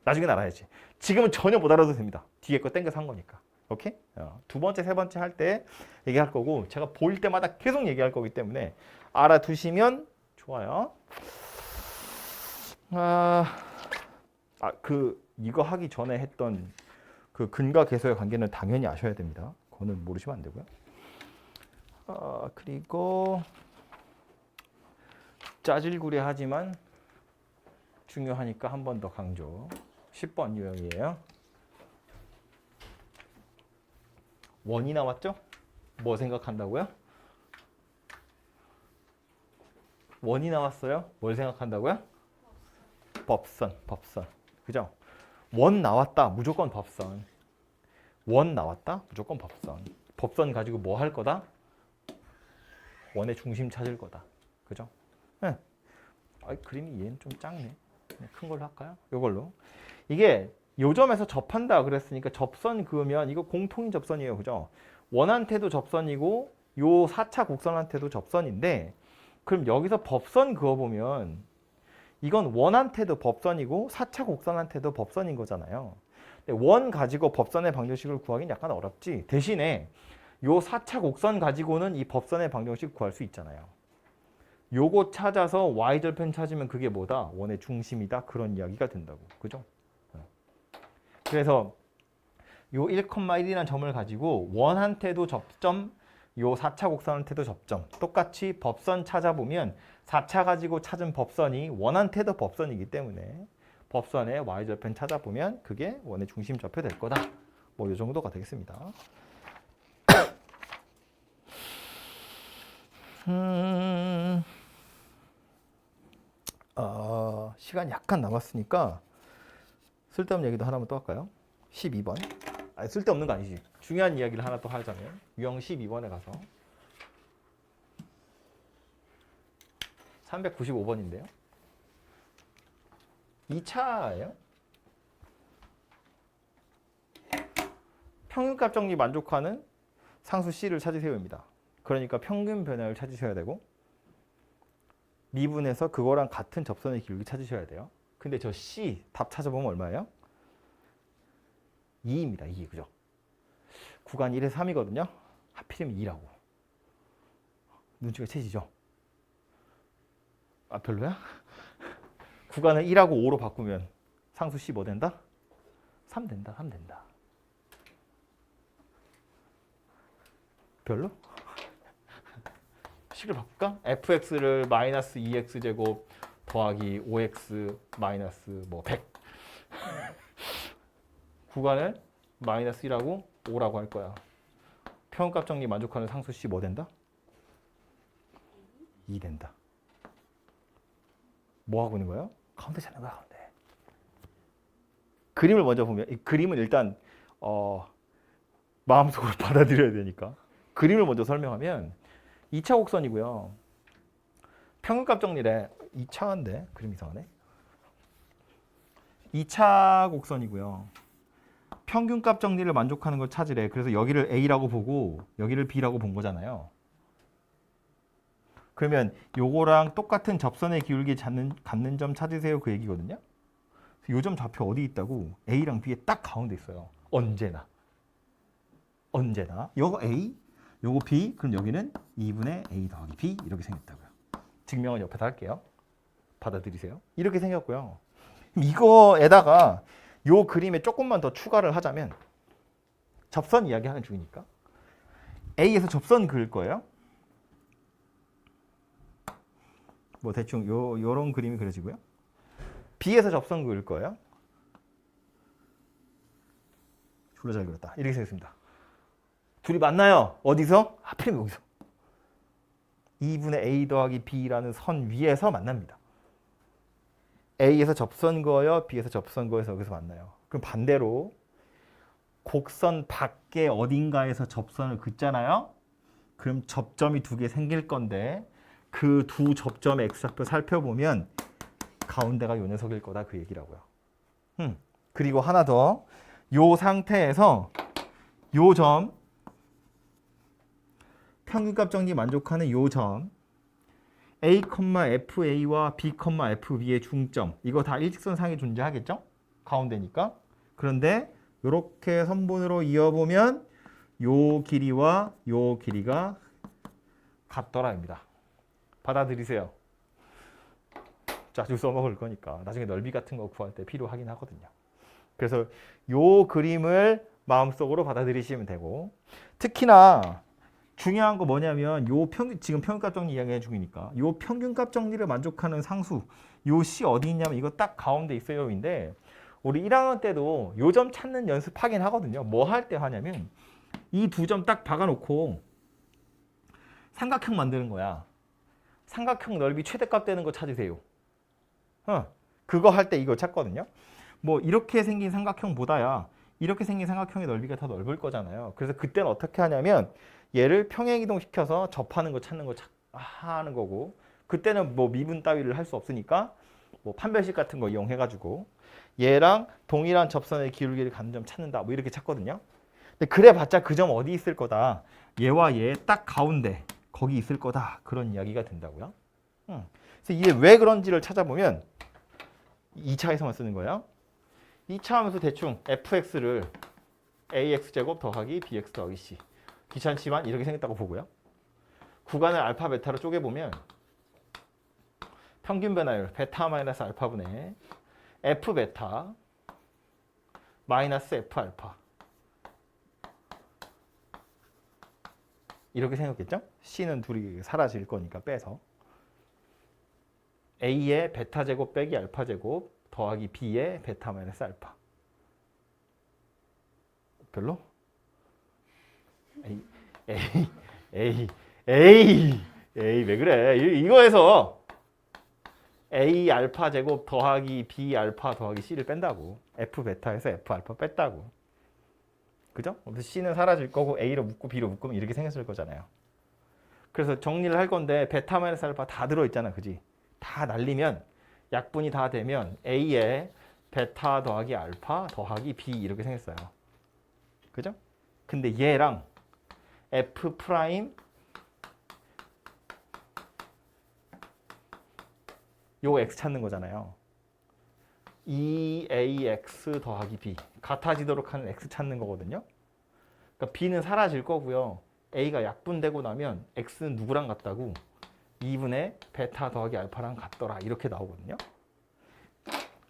나중엔 알아야지. 지금은 전혀 못 알아도 됩니다. 뒤에 거 땡겨서 한 거니까. 오케이? 두 번째, 세 번째 할 때 얘기할 거고 제가 보일 때마다 계속 얘기할 거기 때문에 알아두시면 좋아요. 이거 하기 전에 했던 그 근과 계수의 관계는 당연히 아셔야 됩니다. 그거는 모르시면 안 되고요. 그리고 짜질구레하지만 중요하니까 한 번 더 강조. 10번 유형이에요. 원이 나왔죠? 뭐 생각한다고요? 원이 나왔어요? 뭘 생각한다고요? 법선. 그죠? 원 나왔다. 무조건 법선. 원 나왔다. 무조건 법선. 법선 가지고 뭐 할 거다? 원의 중심 찾을 거다. 그죠? 네. 그림이 얘는 좀 작네. 큰 걸로 할까요? 이걸로. 이게 요점에서 접한다 그랬으니까 접선 그으면 이거 공통인 접선이에요. 그죠? 원한테도 접선이고 요 4차 곡선한테도 접선인데 그럼 여기서 법선 그어보면 이건 원한테도 법선이고 4차 곡선한테도 법선인 거잖아요. 원 가지고 법선의 방정식을 구하기는 약간 어렵지. 대신에 요 4차 곡선 가지고는 이 법선의 방정식 구할 수 있잖아요. 요거 찾아서 y절편 찾으면 그게 뭐다? 원의 중심이다. 그런 이야기가 된다고. 그죠? 그래서 요 1,1이라는 점을 가지고 원한테도 접점, 요 4차 곡선한테도 접점. 똑같이 법선 찾아보면 4차 가지고 찾은 법선이 원한테도 법선이기 때문에 법선의 y절편 찾아보면 그게 원의 중심 좌표 될 거다. 뭐 이 정도가 되겠습니다. 시간 약간 남았으니까 쓸데없는 얘기도 하나만 또 할까요? 12번. 쓸데없는 거 아니지. 중요한 이야기를 하나 또 하자면 유형 12번에 가서 395번인데요. 2차예요. 평균값 정리 만족하는 상수 C를 찾으세요입니다. 그러니까 평균 변화를 찾으셔야 되고 미분해서 그거랑 같은 접선의 기울기 찾으셔야 돼요. 근데 저 C 답 찾아보면 얼마예요? 2입니다. 2. 그죠? 구간 1에서 3이거든요. 하필이면 2라고. 눈치가 채지죠? 아, 별로야? 구간을 1하고 5로 바꾸면 상수 C 뭐 된다? 3 된다. 3 된다. 별로? 식을 바꿀까? fx를 마이너스 2x제곱 더하기 5x 마이너스 뭐 100. 구간을 마이너스 1하고 5라고 할 거야. 평균값 정리 만족하는 상수 C 뭐 된다? 2 된다. 뭐 하고 있는 거예요? 가운데 찾는 거야, 가운데. 그림을 먼저 보면 이 그림은 일단 마음속으로 받아들여야 되니까 그림을 먼저 설명하면 2차 곡선이고요. 평균값 정리래. 2차인데 그림 이상하네. 2차 곡선이고요. 평균값 정리를 만족하는 걸 찾으래. 그래서 여기를 A라고 보고 여기를 B라고 본 거잖아요. 그러면 요거랑 똑같은 접선의 기울기 갖는 점 찾으세요. 그 얘기거든요. 요 점 좌표 어디 있다고? A랑 B에 딱 가운데 있어요. 언제나. 요거 A, 요거 B, 그럼 여기는 2분의 A 더하기 B 이렇게 생겼다고요. 증명은 옆에다 할게요. 받아들이세요. 이렇게 생겼고요. 이거에다가 요 그림에 조금만 더 추가를 하자면 접선 이야기 하는 중이니까 A에서 접선 그릴 거예요. 뭐 대충 요런 그림이 그려지고요. B에서 접선 그릴 거예요. 졸라 잘 그렸다. 이렇게 생겼습니다. 둘이 만나요. 어디서? 하필이면 여기서. 2분의 A 더하기 B라는 선 위에서 만납니다. A에서 접선 그어요. B에서 접선 그어서 여기서 만나요. 그럼 반대로 곡선 밖에 어딘가에서 접선을 긋잖아요. 그럼 접점이 2개 생길 건데 그 두 접점의 X좌표 살펴보면 가운데가 요 녀석일 거다 그 얘기라고요. 그리고 하나 더. 요 상태에서 요 점 평균값 정리 만족하는 요 점 A, FA와 B, FB의 중점 이거 다 일직선상에 존재하겠죠? 가운데니까. 그런데 이렇게 선분으로 이어보면 요 길이와 요 길이가 같더라입니다. 받아들이세요. 자주 써먹을 거니까 나중에 넓이 같은 거 구할 때 필요하긴 하거든요. 그래서 요 그림을 마음속으로 받아들이시면 되고 특히나 중요한 거 뭐냐면 지금 평균값 정리 이야기해 중이니까 요 평균값 정리를 만족하는 상수 요 C 어디 있냐면 이거 딱 가운데 있어요인데 우리 1학년 때도 요 점 찾는 연습하긴 하거든요. 뭐 할 때 하냐면 이 두 점 딱 박아놓고 삼각형 만드는 거야. 삼각형 넓이 최대값 되는 거 찾으세요. 그거 할 때 이거 찾거든요. 뭐 이렇게 생긴 삼각형보다야 이렇게 생긴 삼각형의 넓이가 더 넓을 거잖아요. 그래서 그때는 어떻게 하냐면 얘를 평행이동시켜서 접하는 거 찾는 거 하는 거고 그때는 뭐 미분 따위를 할 수 없으니까 뭐 판별식 같은 거 이용해가지고 얘랑 동일한 접선의 기울기를 갖는 점 찾는다 뭐 이렇게 찾거든요. 근데 그래봤자 그 점 어디 있을 거다. 얘와 얘 딱 가운데 거기 있을 거다. 그런 이야기가 된다고요. 그래서 이게 왜 그런지를 찾아보면 2차에서만 쓰는 거예요. 2차 하면서 대충 fx를 ax제곱 더하기 bx 더하기 c 귀찮지만 이렇게 생겼다고 보고요. 구간을 알파 베타로 쪼개보면 평균 변화율 베타 마이너스 알파분의 f 베타 마이너스 f 알파 이렇게 생겼겠죠? c는 둘이 사라질 거니까 빼서 a의 베타 제곱 빼기 알파 제곱 더하기 b의 베타 마이너스 알파. 별로? 에이 왜 그래? 이거에서 a 알파 제곱 더하기 b 알파 더하기 c를 뺀다고. f 베타에서 f 알파 뺐다고. 그죠? 그래서 c는 사라질 거고 a로 묶고 b로 묶으면 이렇게 생겼을 거잖아요. 그래서 정리를 할 건데 베타 마이너스 알파 다 들어있잖아. 그지? 다 날리면 약분이 다 되면 a에 베타 더하기 알파 더하기 b 이렇게 생겼어요. 그죠? 근데 얘랑 f 프라임 요 x 찾는 거잖아요. 2ax 더하기 b 같아지도록 하는 x 찾는 거거든요. 그러니까 b는 사라질 거고요. A가 약분되고 나면 X는 누구랑 같다고? 2분의 베타 더하기 알파랑 같더라. 이렇게 나오거든요.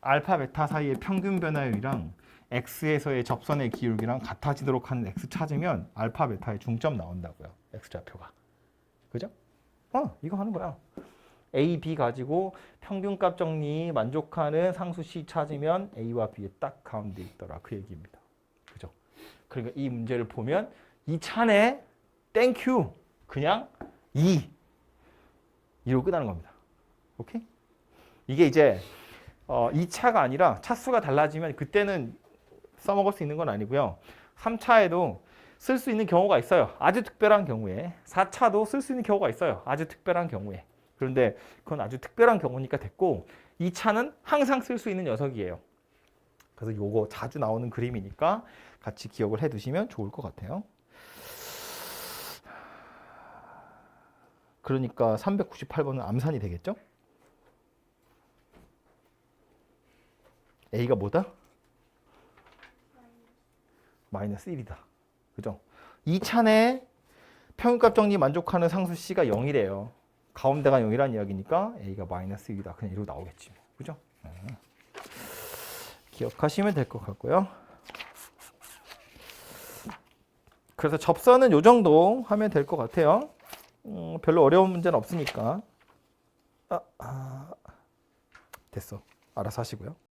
알파, 베타 사이의 평균 변화율이랑 X에서의 접선의 기울기랑 같아지도록 하는 X 찾으면 알파, 베타의 중점 나온다고요. X좌표가. 그죠? 이거 하는 거야. A, B 가지고 평균값 정리 만족하는 상수 C 찾으면 A와 B의 딱 가운데 있더라. 그 얘기입니다. 그죠? 그러니까 이 문제를 보면 이 차내 땡큐 그냥 2 이러고 끝나는 겁니다. 오케이? 이게 이제 2차가 아니라 차수가 달라지면 그때는 써먹을 수 있는 건 아니고요. 3차에도 쓸 수 있는 경우가 있어요. 아주 특별한 경우에. 4차도 쓸 수 있는 경우가 있어요. 아주 특별한 경우에. 그런데 그건 아주 특별한 경우니까 됐고 2차는 항상 쓸 수 있는 녀석이에요. 그래서 요거 자주 나오는 그림이니까 같이 기억을 해두시면 좋을 것 같아요. 그러니까 398번은 암산이 되겠죠? A가 뭐다? 마이너스 1이다. 그죠? 2차내 평균값 정리 만족하는 상수 C가 0이래요. 가운데가 0이란 이야기니까 A가 마이너스 1이다. 그냥 이러고 나오겠지. 그죠? 기억하시면 될 것 같고요. 그래서 접선은 요 정도 하면 될 것 같아요. 별로 어려운 문제는 없으니까. 됐어. 알아서 하시고요.